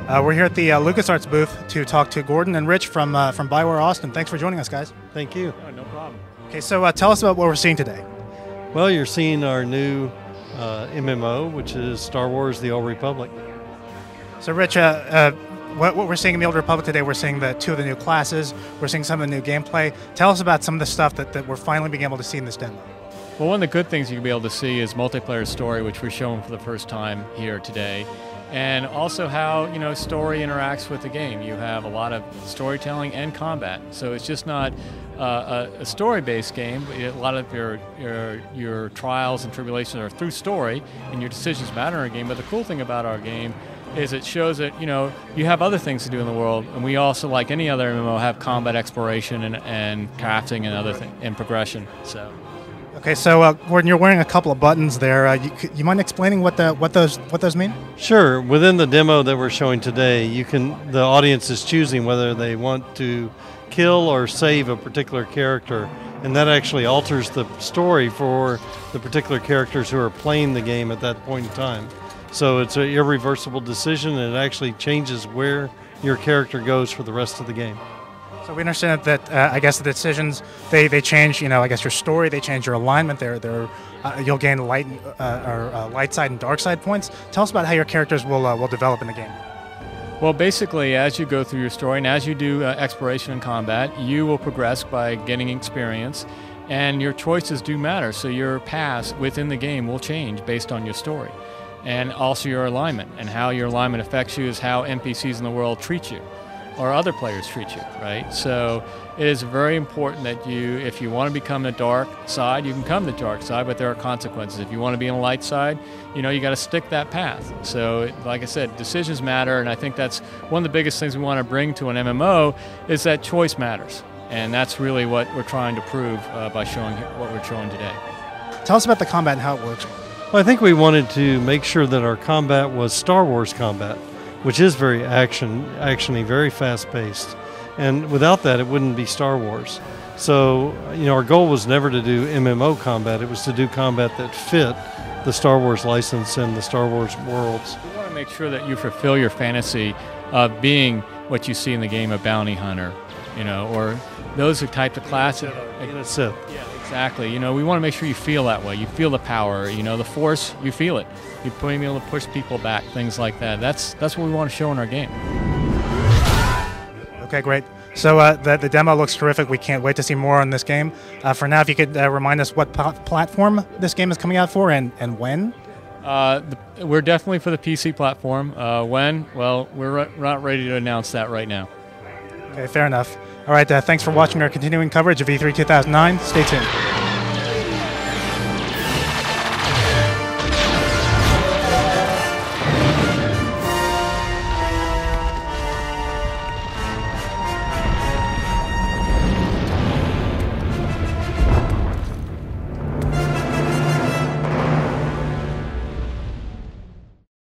We're here at the LucasArts booth to talk to Gordon and Rich from Bioware Austin. Thanks for joining us, guys. Thank you. Oh, no problem. Okay, so tell us about what we're seeing today. Well, you're seeing our new MMO, which is Star Wars: The Old Republic. So, Rich, what we're seeing in the Old Republic today, we're seeing two of the new classes. We're seeing some of the new gameplay. Tell us about some of the stuff that we're finally being able to see in this demo. Well, one of the good things you can be able to see is multiplayer story, which we're showing for the first time here today. And also how, story interacts with the game. You have a lot of storytelling and combat. So it's just not a story-based game. A lot of your trials and tribulations are through story, and your decisions matter in a game. But the cool thing about our game is it shows that, you have other things to do in the world. And we also, like any other MMO, have combat exploration and crafting and other things, and progression. So. Okay, so Gordon, you're wearing a couple of buttons there. You mind explaining what those mean? Sure. Within the demo that we're showing today, the audience is choosing whether they want to kill or save a particular character, and that actually alters the story for the particular characters who are playing the game at that point in time. So it's an irreversible decision, and it actually changes where your character goes for the rest of the game. So we understand that I guess the decisions they change. I guess your story, they change your alignment. You'll gain light light side and dark side points. Tell us about how your characters will develop in the game. Well, basically, as you go through your story and as you do exploration and combat, you will progress by getting experience, and your choices do matter. So your paths within the game will change based on your story, and also your alignment. And how your alignment affects you is how NPCs in the world treat you, or other players treat you, right? So it is very important that if you want to become the dark side, you can come the dark side, but there are consequences. If you want to be on the light side, you got to stick that path. So like I said, decisions matter, and I think that's one of the biggest things we want to bring to an MMO is that choice matters. And that's really what we're trying to prove by showing what we're showing today. Tell us about the combat and how it works. Well, I think we wanted to make sure that our combat was Star Wars combat, which is very actiony, very fast-paced. And without that, it wouldn't be Star Wars. So, our goal was never to do MMO combat. It was to do combat that fit the Star Wars license and the Star Wars worlds. We want to make sure that you fulfill your fantasy of being what you see in the game of bounty hunter, or those are types of classes. In a Sith. Yeah, exactly. We want to make sure you feel that way. You feel the power. The Force, you feel it. You're being able to push people back, things like that. That's what we want to show in our game. Okay, great. So the demo looks terrific. We can't wait to see more on this game. For now, if you could remind us what platform this game is coming out for and when? We're definitely for the PC platform. When? Well, we're not ready to announce that right now. Okay, fair enough. All right, thanks for watching our continuing coverage of E3 2009. Stay tuned.